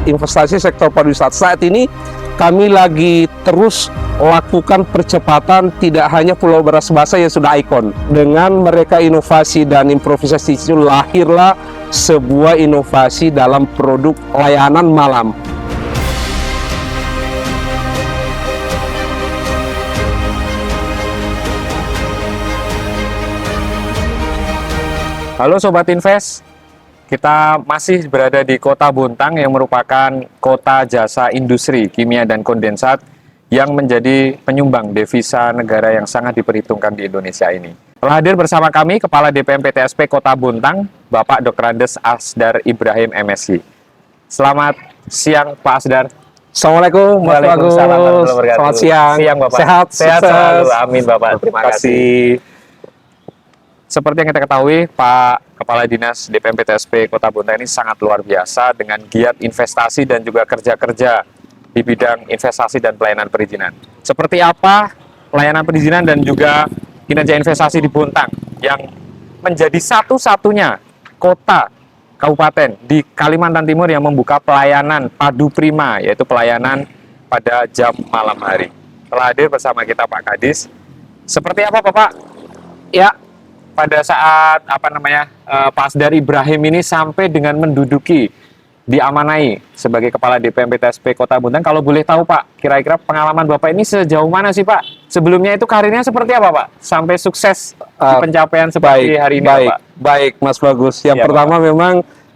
Investasi sektor pariwisata saat ini kami lagi terus lakukan percepatan, tidak hanya Pulau Beras Basah yang sudah ikon. Dengan mereka inovasi dan improvisasi itu lahirlah sebuah inovasi dalam produk layanan malam. Halo Sobat Invest, kita masih berada di Kota Bontang yang merupakan kota jasa industri, kimia dan kondensat yang menjadi penyumbang devisa negara yang sangat diperhitungkan di Indonesia ini. Telah hadir bersama kami Kepala DPM PTSP Kota Bontang, Bapak Dr. Andes Asdar Ibrahim MSc. Selamat siang Pak Asdar. Assalamualaikum warahmatullahi wabarakatuh. Selamat siang. Siang Bapak. Sehat selalu. Amin Bapak. Terima kasih. Seperti yang kita ketahui, Pak Kepala Dinas DPM PTSP Kota Bontang ini sangat luar biasa dengan giat investasi dan juga kerja-kerja di bidang investasi dan pelayanan perizinan. Seperti apa pelayanan perizinan dan juga kinerja investasi di Bontang yang menjadi satu-satunya kota kabupaten di Kalimantan Timur yang membuka pelayanan padu prima, yaitu pelayanan pada jam malam hari. Telah hadir bersama kita Pak Kadis. Seperti apa Bapak? Ya, pada saat Pak Asdar Ibrahim ini sampai dengan menduduki diamanai sebagai Kepala DPM PTSP Kota Bontang, kalau boleh tahu Pak, kira-kira pengalaman Bapak ini sejauh mana sih Pak? Sebelumnya itu karirnya seperti apa Pak? Sampai sukses di pencapaian seperti hari ini Pak? Baik Mas Bagus. Yang pertama Bapak, memang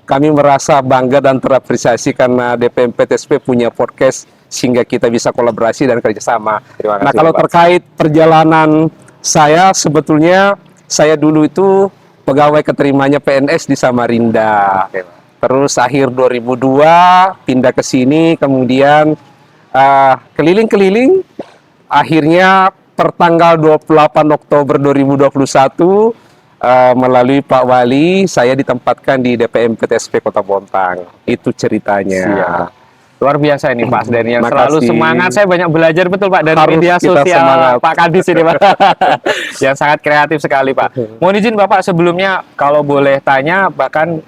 kami merasa bangga dan terapresiasi karena DPM PTSP punya podcast sehingga kita bisa kolaborasi dan kerjasama. Nah kalau Bapak terkait perjalanan saya, sebetulnya saya dulu itu pegawai keterimanya PNS di Samarinda. Terus akhir 2002 pindah ke sini, kemudian keliling-keliling. Akhirnya pertanggal 28 Oktober 2021 melalui Pak Wali saya ditempatkan di DPM PTSP Kota Bontang. Itu ceritanya. Siap. Luar biasa ini Pak Asdar yang selalu semangat. Saya banyak belajar betul Pak dari media sosial Pak Kadis ini Pak. Yang sangat kreatif sekali Pak. Mohon izin Bapak sebelumnya kalau boleh tanya, bahkan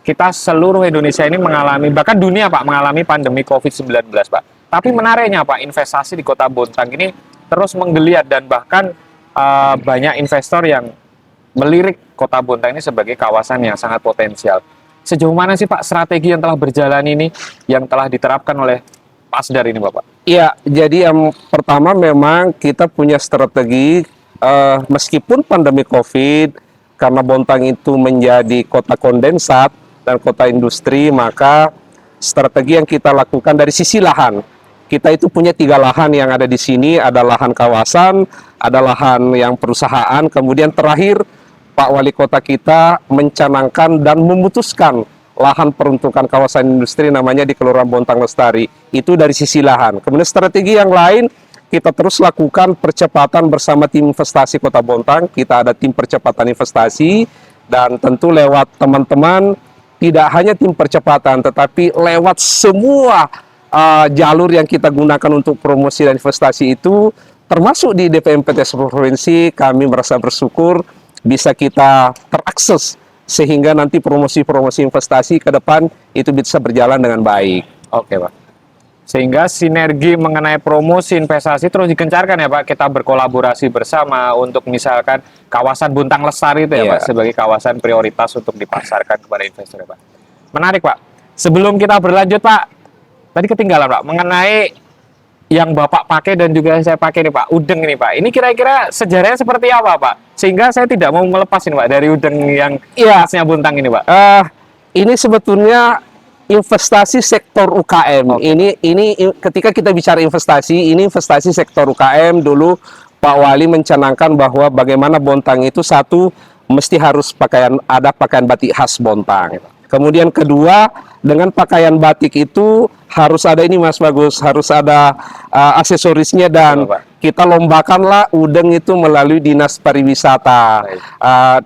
kita seluruh Indonesia ini mengalami, bahkan dunia Pak, mengalami pandemi COVID-19 Pak. Tapi menariknya Pak, investasi di Kota Bontang ini terus menggeliat dan bahkan banyak investor yang melirik Kota Bontang ini sebagai kawasan yang sangat potensial. Sejauh mana sih Pak strategi yang telah berjalan ini, yang telah diterapkan oleh Pak Asdar ini Bapak? Iya, jadi yang pertama memang kita punya strategi, meskipun pandemi COVID, karena Bontang itu menjadi kota kondensat dan kota industri, maka strategi yang kita lakukan dari sisi lahan. Kita itu punya 3 lahan yang ada di sini, ada lahan kawasan, ada lahan yang perusahaan, kemudian terakhir Pak Wali Kota kita mencanangkan dan memutuskan lahan peruntukan kawasan industri namanya di Kelurahan Bontang Lestari. Itu dari sisi lahan. Kemudian strategi yang lain, kita terus lakukan percepatan bersama tim investasi Kota Bontang. Kita ada tim percepatan investasi, dan tentu lewat teman-teman, tidak hanya tim percepatan, tetapi lewat semua jalur yang kita gunakan untuk promosi dan investasi itu, termasuk di DPM PTSP Provinsi, kami merasa bersyukur bisa kita terakses sehingga nanti promosi-promosi investasi ke depan itu bisa berjalan dengan baik. Oke Pak. Sehingga sinergi mengenai promosi investasi terus digencarkan ya Pak. Kita berkolaborasi bersama untuk misalkan kawasan Bontang Lestari itu ya Pak, sebagai kawasan prioritas untuk dipasarkan kepada investor ya Pak. Menarik Pak. Sebelum kita berlanjut Pak, tadi ketinggalan Pak mengenai yang Bapak pakai dan juga saya pakai nih Pak, udeng ini Pak. Ini kira-kira sejarahnya seperti apa Pak? Sehingga saya tidak mau melepasin Pak dari udeng yang khasnya Bontang ini Pak. Ini sebetulnya investasi sektor UKM. Ini ketika kita bicara investasi, ini investasi sektor UKM. Dulu Pak Wali mencanangkan bahwa bagaimana Bontang itu satu mesti harus ada pakaian batik khas Bontang. Kemudian kedua, dengan pakaian batik itu harus ada ini Mas Bagus, harus ada aksesorisnya dan kita lombakanlah Udeng itu melalui Dinas Pariwisata,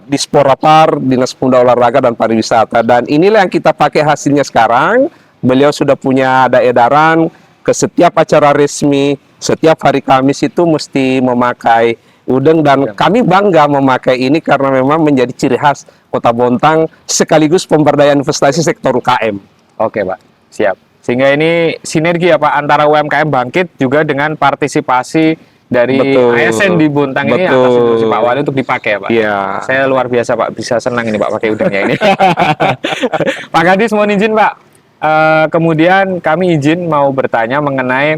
Disporapar, Dinas Pemuda Olahraga dan Pariwisata. Dan inilah yang kita pakai hasilnya sekarang. Beliau sudah punya ada edaran ke setiap acara resmi, setiap hari Kamis itu mesti memakai Udeng, dan kami bangga memakai ini karena memang menjadi ciri khas Kota Bontang sekaligus pemberdayaan investasi sektor UKM. Oke, Pak. Siap. Sehingga ini sinergi ya Pak antara UMKM bangkit juga dengan partisipasi dari ASN di Bontang ini atas instruksi Pak Wali untuk dipakai ya Pak. Iya. Saya luar biasa Pak, bisa senang ini Pak pakai udangnya ini. Pak Kadis mohon izin Pak. Kemudian kami izin mau bertanya mengenai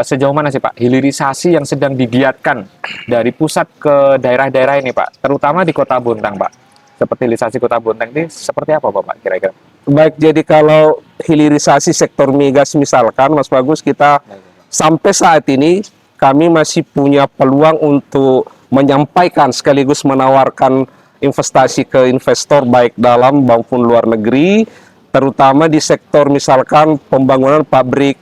sejauh mana sih Pak hilirisasi yang sedang digiatkan dari pusat ke daerah-daerah ini Pak, terutama di Kota Bontang Pak. Seperti hilirisasi Kota Bontang ini seperti apa Pak kira-kira? Baik, jadi kalau hilirisasi sektor migas misalkan, Mas Bagus, kita sampai saat ini kami masih punya peluang untuk menyampaikan sekaligus menawarkan investasi ke investor baik dalam maupun luar negeri, terutama di sektor misalkan pembangunan pabrik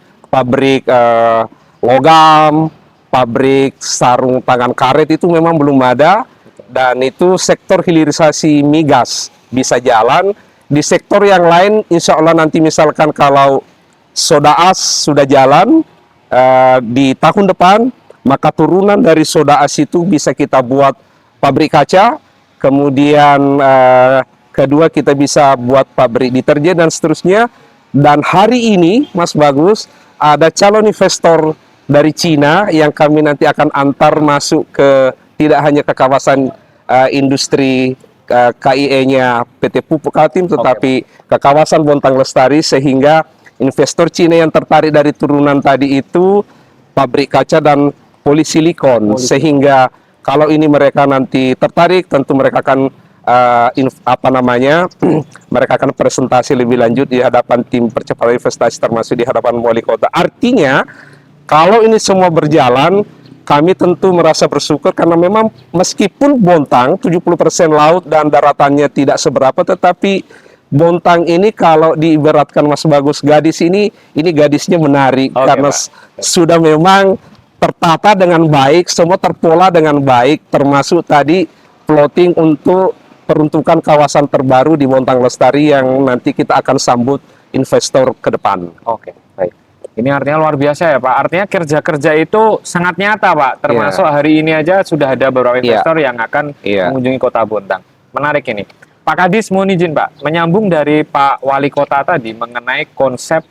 logam, pabrik sarung tangan karet itu memang belum ada, dan itu sektor hilirisasi migas bisa jalan. Di sektor yang lain, insya Allah nanti misalkan kalau soda as sudah jalan di tahun depan, maka turunan dari soda as itu bisa kita buat pabrik kaca, kemudian kedua kita bisa buat pabrik deterjen dan seterusnya. Dan hari ini, Mas Bagus, ada calon investor dari Cina yang kami nanti akan antar masuk ke tidak hanya ke kawasan industri KIE-nya PT Pupuk Kaltim, tetapi ke kawasan Bontang Lestari, sehingga investor Cina yang tertarik dari turunan tadi itu pabrik kaca dan polisilikon. Sehingga kalau ini mereka nanti tertarik, tentu mereka akan mereka akan presentasi lebih lanjut di hadapan tim percepatan investasi termasuk di hadapan wali kota. Artinya kalau ini semua berjalan, kami tentu merasa bersyukur karena memang meskipun Bontang 70% laut dan daratannya tidak seberapa, tetapi Bontang ini kalau diibaratkan Mas Bagus gadis ini gadisnya menarik karena sudah memang tertata dengan baik, semua terpola dengan baik, termasuk tadi plotting untuk peruntukan kawasan terbaru di Bontang Lestari yang nanti kita akan sambut investor ke depan. Oke, baik. Ini artinya luar biasa ya Pak. Artinya kerja-kerja itu sangat nyata Pak. Termasuk hari ini aja sudah ada beberapa investor yang akan mengunjungi Kota Bontang. Menarik ini. Pak Kadis mohon izin Pak, menyambung dari Pak Wali Kota tadi mengenai konsep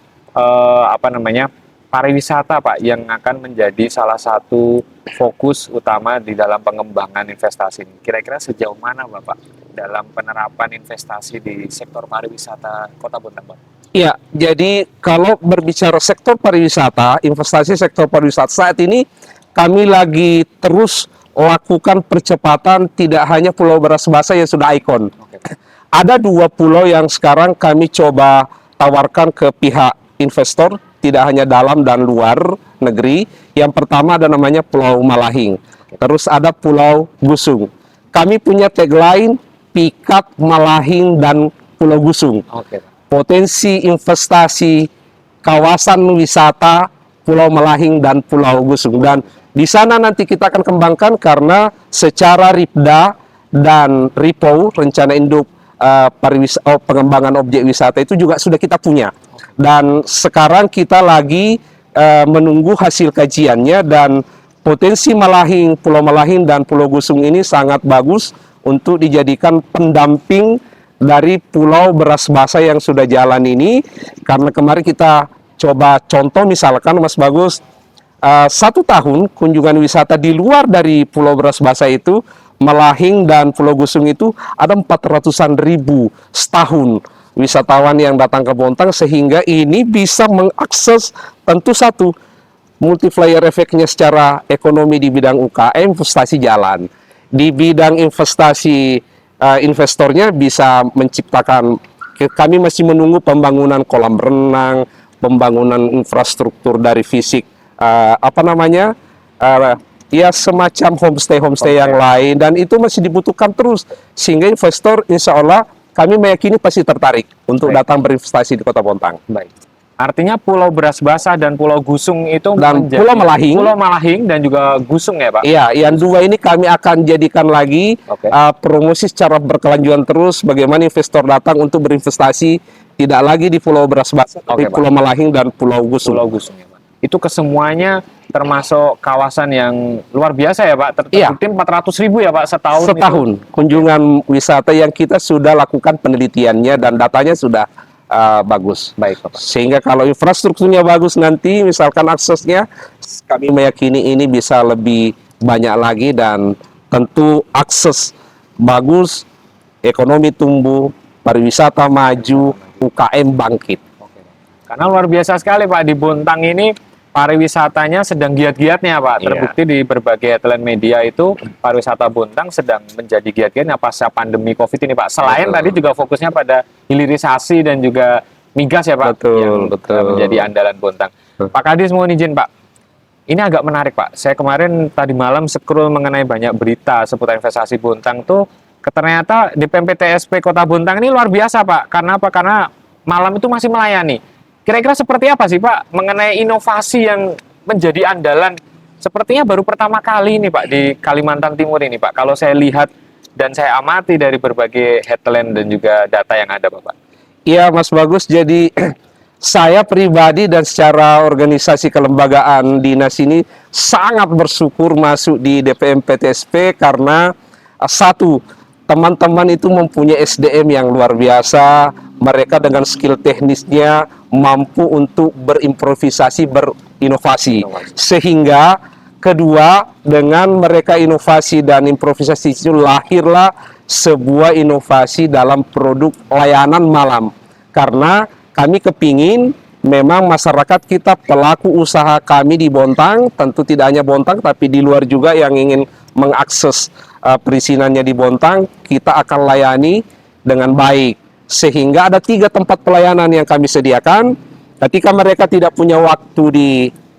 pariwisata Pak yang akan menjadi salah satu fokus utama di dalam pengembangan investasi ini. Kira-kira sejauh mana Bapak dalam penerapan investasi di sektor pariwisata Kota Bontang Pak? Iya, jadi kalau berbicara sektor pariwisata, investasi sektor pariwisata saat ini kami lagi terus lakukan percepatan, tidak hanya Pulau Beras Basah yang sudah ikon. Ada 2 pulau yang sekarang kami coba tawarkan ke pihak investor, tidak hanya dalam dan luar negeri. Yang pertama ada namanya Pulau Malahing, terus ada Pulau Gusung. Kami punya tagline Pikat, Malahing, dan Pulau Gusung. Potensi investasi kawasan wisata Pulau Malahing dan Pulau Gusung, dan di sana nanti kita akan kembangkan karena secara RIPDA dan RIPO, rencana induk pengembangan objek wisata itu juga sudah kita punya, dan sekarang kita lagi menunggu hasil kajiannya, dan potensi Malahing, Pulau Malahing dan Pulau Gusung ini sangat bagus untuk dijadikan pendamping dari Pulau Beras Basah yang sudah jalan ini. Karena kemarin kita coba contoh misalkan Mas Bagus, 1 tahun kunjungan wisata di luar dari Pulau Beras Basah itu, Malahing dan Pulau Gusung itu ada 400-an ribu setahun wisatawan yang datang ke Bontang, sehingga ini bisa mengakses tentu satu multiplier efeknya secara ekonomi di bidang UKM, investasi jalan. Di bidang investasi investornya bisa menciptakan, kami masih menunggu pembangunan kolam renang, pembangunan infrastruktur dari fisik, ya semacam homestay yang lain, dan itu masih dibutuhkan terus, sehingga investor insya Allah kami meyakini pasti tertarik untuk datang berinvestasi di Kota Bontang. Baik. Artinya Pulau Beras Basah dan Pulau Gusung itu Dan menjadi Pulau Malahing. Pulau Malahing dan juga Gusung ya Pak? Iya, yang dua ini kami akan jadikan lagi Oke. promosi secara berkelanjutan terus. Bagaimana investor datang untuk berinvestasi tidak lagi di Pulau Beras Basah, tapi Oke, Pak. Pulau Malahing dan Pulau Gusung. Pulau Gusung ya Pak. Itu kesemuanya termasuk kawasan yang luar biasa ya Pak? Iya. Terbukti 400.000 ya Pak setahun. Setahun kunjungan wisata yang kita sudah lakukan penelitiannya dan datanya sudah bagus. Baik Pak. Sehingga kalau infrastrukturnya bagus nanti, misalkan aksesnya, kami meyakini ini bisa lebih banyak lagi dan tentu akses bagus, ekonomi tumbuh, pariwisata maju, UKM bangkit. Oke, Pak. Karena luar biasa sekali Pak, di Bontang ini pariwisatanya sedang giat-giatnya Pak. Iya. Terbukti di berbagai headline media itu pariwisata Bontang sedang menjadi giat-giatnya pasca pandemi COVID ini Pak. Selain Betul. tadi juga fokusnya pada hilirisasi dan juga migas ya Pak, Betul, yang betul. menjadi andalan Bontang. Pak Kadis mohon izin Pak. Ini agak menarik Pak. Saya kemarin tadi malam scroll mengenai banyak berita seputar investasi Bontang tuh, ternyata DPMP TSP Kota Bontang ini luar biasa Pak. Karena apa? Karena malam itu masih melayani. Kira-kira seperti apa sih Pak mengenai inovasi yang menjadi andalan? Sepertinya baru pertama kali ini Pak di Kalimantan Timur ini Pak. Kalau saya lihat dan saya amati dari berbagai headline dan juga data yang ada Bapak. Iya Mas Bagus, jadi saya pribadi dan secara organisasi kelembagaan dinas ini sangat bersyukur masuk di DPM PTSP karena satu, teman-teman itu mempunyai SDM yang luar biasa, mereka dengan skill teknisnya mampu untuk berimprovisasi, berinovasi. Sehingga kedua, dengan mereka inovasi dan improvisasi itu lahirlah sebuah inovasi dalam produk layanan malam. Karena kami kepingin memang masyarakat kita, pelaku usaha kami di Bontang, tentu tidak hanya Bontang tapi di luar juga yang ingin mengakses perizinannya di Bontang, kita akan layani dengan baik. Sehingga ada 3 tempat pelayanan yang kami sediakan. Ketika mereka tidak punya waktu di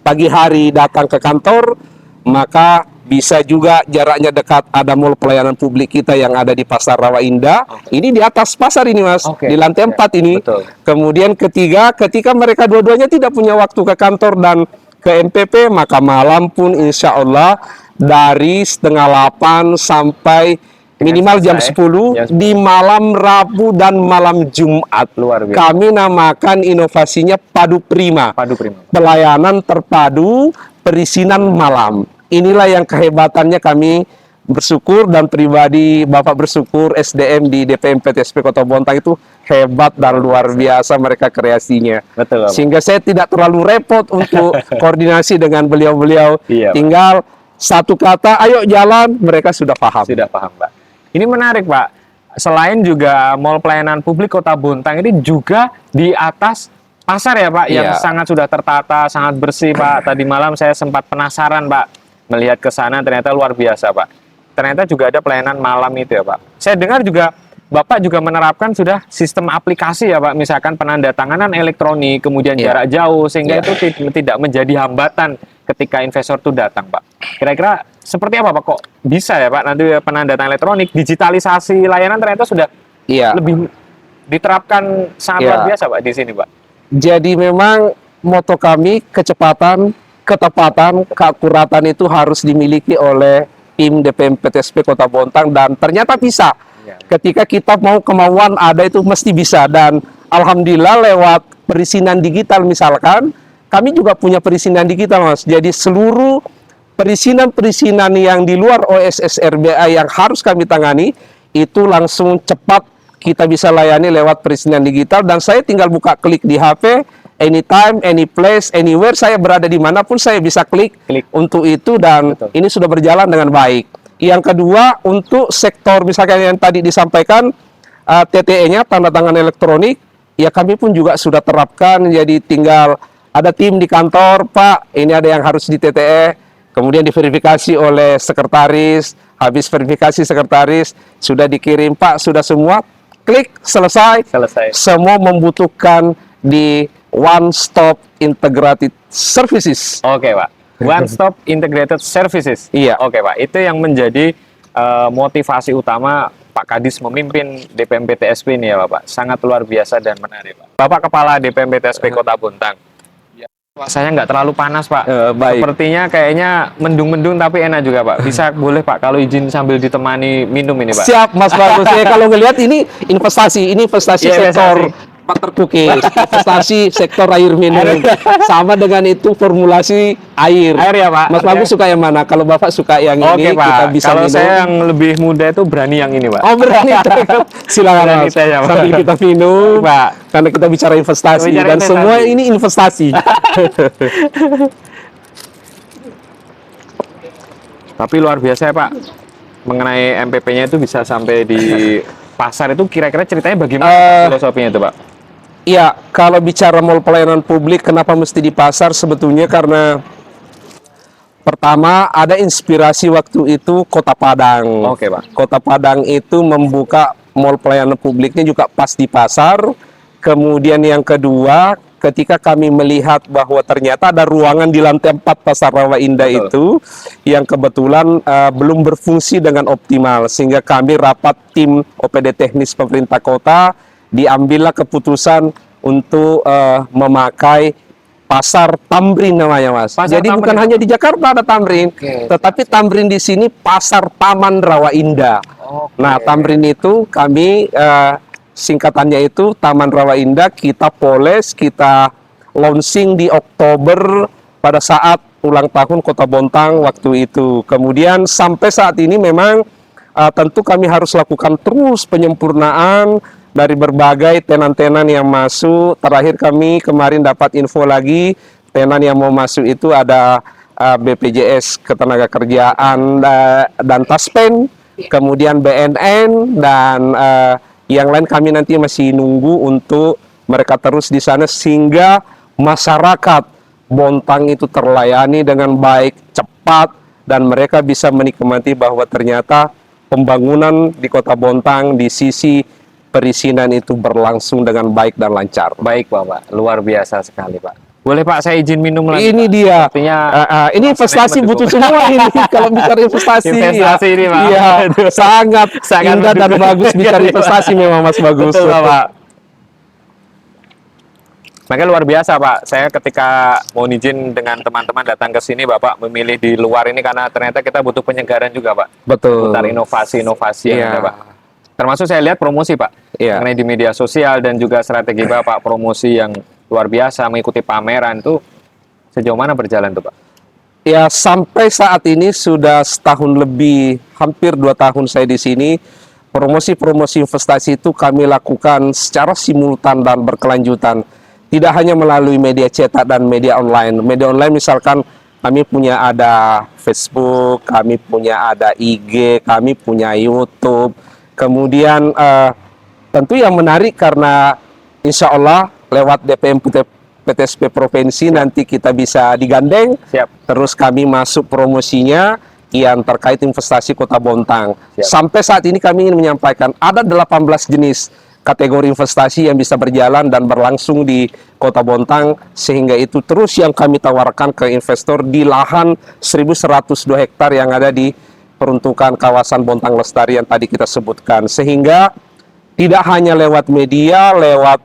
pagi hari datang ke kantor, maka bisa juga jaraknya dekat, ada mall pelayanan publik kita yang ada di Pasar Rawa Indah. Ini di atas pasar ini Mas, Oke. di lantai 4 ini. Betul. Kemudian ketiga, ketika mereka dua-duanya tidak punya waktu ke kantor dan ke MPP, maka malam pun insya Allah dari setengah 8 sampai minimal jam selesai. 10 di malam Rabu dan malam Jumat. Luar biasa. Kami namakan inovasinya Padu Prima. Padu Prima. Pelayanan terpadu perizinan malam. Inilah yang kehebatannya, kami bersyukur dan pribadi Bapak bersyukur SDM di DPM PTSP Kota Bontang itu hebat dan luar biasa mereka kreasinya. Betul Bapak. Sehingga saya tidak terlalu repot untuk koordinasi dengan beliau-beliau. Iya, Pak. Tinggal satu kata, ayo jalan, mereka sudah paham. Sudah paham Pak. Ini menarik Pak. Selain juga mall pelayanan publik Kota Bontang ini juga di atas pasar ya Pak, yang Iya. sangat sudah tertata, sangat bersih Pak. Tadi malam saya sempat penasaran Pak, melihat ke sana ternyata luar biasa Pak. Ternyata juga ada pelayanan malam itu ya Pak. Saya dengar juga Bapak juga menerapkan sudah sistem aplikasi ya Pak, misalkan penandatanganan elektronik, kemudian Iya. jarak jauh, sehingga Iya. itu tidak menjadi hambatan ketika investor itu datang Pak. Kira-kira seperti apa Pak, kok bisa ya Pak nanti penandatangan elektronik, digitalisasi layanan ternyata sudah Iya. lebih diterapkan sangat Iya. luar biasa Pak di sini Pak. Jadi memang moto kami kecepatan, ketepatan, keakuratan itu harus dimiliki oleh tim DPM PTSP Kota Bontang dan ternyata bisa. Iya. Ketika kita mau kemauan ada itu mesti bisa dan alhamdulillah lewat perizinan digital misalkan, kami juga punya perizinan digital Mas. Jadi seluruh perizinan-perizinan yang di luar OSS RBA yang harus kami tangani itu langsung cepat kita bisa layani lewat perizinan digital dan saya tinggal buka klik di HP, anytime, any place, anywhere, saya berada dimanapun saya bisa klik untuk itu dan Betul. ini sudah berjalan dengan baik. Yang kedua, untuk sektor misalkan yang tadi disampaikan TTE-nya, tanda tangan elektronik, ya kami pun juga sudah terapkan, jadi tinggal ada tim di kantor, Pak, ini ada yang harus di TTE, kemudian diverifikasi oleh sekretaris, habis verifikasi sekretaris, sudah dikirim, Pak, sudah semua, klik, selesai. Semua membutuhkan di One Stop Integrated Services. Oke Pak, One Stop Integrated Services. Iya. Oke Pak, itu yang menjadi motivasi utama Pak Kadis memimpin DPMP TSP ini ya Bapak, sangat luar biasa dan menarik Pak. Bapak Kepala DPMP TSP Kota Bontang. Saya nggak terlalu panas Pak. Baik. Sepertinya kayaknya mendung-mendung tapi enak juga Pak. Bisa boleh Pak kalau izin sambil ditemani minum ini Pak. Siap Mas Bagus. Ya, kalau ngelihat ini investasi Iya, sektor investasi. water cooking, investasi sektor air minum. Sama dengan itu formulasi air. Air ya Pak. Mas Oke. Bagus suka yang mana? Kalau Bapak suka yang Oke ini, Pak. kita bisa Kalau minum. saya yang lebih muda itu berani yang ini Pak. Oh berani, silakan Berani Mas. saya, Pak. Sambil kita minum, Pak. karena kita bicara investasi Bicara dan investasi. semua ini investasi. Tapi luar biasa ya Pak. Mengenai MPP-nya itu bisa sampai di pasar itu kira-kira ceritanya bagaimana filosofinya itu Pak? Iya, kalau bicara mall pelayanan publik, kenapa mesti di pasar? Sebetulnya karena pertama ada inspirasi waktu itu Kota Padang. Oke, Pak. Kota Padang itu membuka mall pelayanan publiknya juga pas di pasar. Kemudian yang kedua, ketika kami melihat bahwa ternyata ada ruangan di lantai 4 Pasar Rawa Indah Betul. itu yang kebetulan belum berfungsi dengan optimal, sehingga kami rapat tim OPD teknis pemerintah kota, diambillah keputusan untuk memakai Pasar Tamrin namanya Mas. Pasar Jadi bukan Tamrin. hanya di Jakarta ada Tamrin, Oke. tetapi Tamrin di sini Pasar Taman Rawa Indah. Oke. Nah, Tamrin itu kami singkatannya itu Taman Rawa Indah, kita poles, kita launching di Oktober pada saat ulang tahun Kota Bontang waktu itu. Kemudian sampai saat ini memang tentu kami harus lakukan terus penyempurnaan dari berbagai tenan-tenan yang masuk. Terakhir kami kemarin dapat info lagi, tenan yang mau masuk itu ada BPJS Ketenagakerjaan dan Taspen, kemudian BNN, dan yang lain kami nanti masih nunggu untuk mereka terus di sana sehingga masyarakat Bontang itu terlayani dengan baik, cepat, dan mereka bisa menikmati bahwa ternyata pembangunan di Kota Bontang di sisi perizinan itu berlangsung dengan baik dan lancar. Baik Bapak, luar biasa sekali Pak. Boleh Pak saya izin minum lagi Ini Pak? dia. Artinya Ini investasi mendukung. butuh semua ini. Kalau bicara investasi, Investasi ya. ini, Pak. Iya, sangat indah dan mendukung. bagus bicara investasi memang Mas Bagus. Betul Pak. Makanya luar biasa Pak. Saya ketika mau izin dengan teman-teman datang ke sini Bapak memilih di luar ini karena ternyata kita butuh penyegaran juga Pak. Betul. Putar inovasi-inovasi yang Iya. ada Pak. Termasuk saya lihat promosi Pak. Iya. Mengenai di media sosial dan juga strategi Bapak promosi yang luar biasa mengikuti pameran itu sejauh mana berjalan tuh Pak? Ya, sampai saat ini sudah setahun lebih, hampir 2 tahun saya di sini. Promosi-promosi investasi itu kami lakukan secara simultan dan berkelanjutan. Tidak hanya melalui media cetak dan media online. Media online misalkan kami punya ada Facebook, kami punya ada IG, kami punya YouTube. Kemudian tentu yang menarik karena insya Allah lewat DPM PTSP Provinsi nanti kita bisa digandeng. Siap. Terus kami masuk promosinya yang terkait investasi Kota Bontang. Siap. Sampai saat ini kami ingin menyampaikan ada 18 jenis kategori investasi yang bisa berjalan dan berlangsung di Kota Bontang, sehingga itu terus yang kami tawarkan ke investor di lahan 1.102 hektar yang ada di peruntukan kawasan Bontang Lestari yang tadi kita sebutkan. Sehingga tidak hanya lewat media, lewat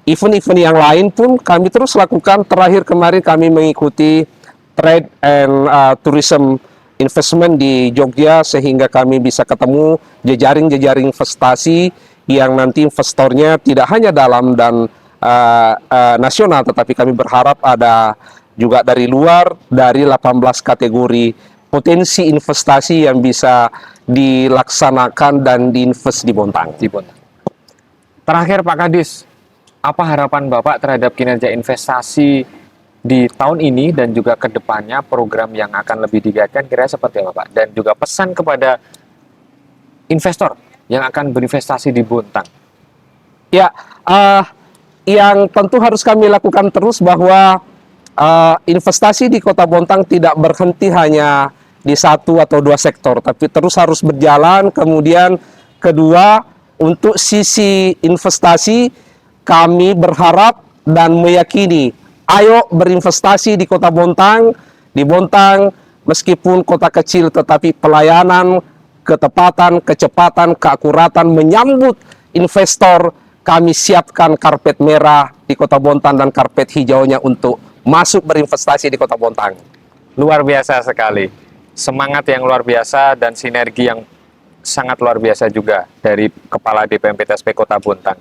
event-event yang lain pun kami terus lakukan. Terakhir kemarin kami mengikuti Trade and Tourism Investment di Jogja, sehingga kami bisa ketemu jejaring-jejaring investasi yang nanti investornya tidak hanya dalam dan nasional, tetapi kami berharap ada juga dari luar, dari 18 kategori potensi investasi yang bisa dilaksanakan dan diinvest di Bontang. Terakhir Pak Kadis, apa harapan Bapak terhadap kinerja investasi di tahun ini dan juga ke depannya, program yang akan lebih digagas kira seperti apa Pak? Dan juga pesan kepada investor yang akan berinvestasi di Bontang. Ya, yang tentu harus kami lakukan terus bahwa investasi di Kota Bontang tidak berhenti hanya di 1 atau 2 sektor, tapi terus harus berjalan. Kemudian kedua, untuk sisi investasi kami berharap dan meyakini, ayo berinvestasi di Kota Bontang. Di Bontang meskipun kota kecil tetapi pelayanan ketepatan, kecepatan, keakuratan menyambut investor. Kami siapkan karpet merah di Kota Bontang dan karpet hijaunya untuk masuk berinvestasi di Kota Bontang. Luar biasa sekali. Semangat yang luar biasa dan sinergi yang sangat luar biasa juga dari Kepala DPMPTSP Kota Bontang.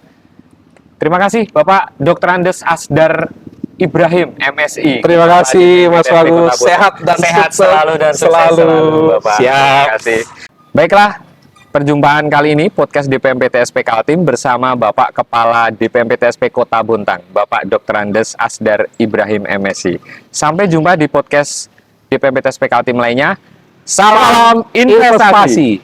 Terima kasih Bapak Dr. Andes Asdar Ibrahim, MSI. Terima kasih Mas DPMPTSP Bagus, Kota Bontang. sehat dan sehat sukses selalu dan sukses selalu. selalu Bapak. Siap. Terima kasih. Baiklah, perjumpaan kali ini podcast DPMPTSP Kaltim bersama Bapak Kepala DPMPTSP Kota Bontang, Bapak Dr. Andes Asdar Ibrahim, MSI. Sampai jumpa di podcast DPMPTSP Kaltim lainnya. Salam investasi.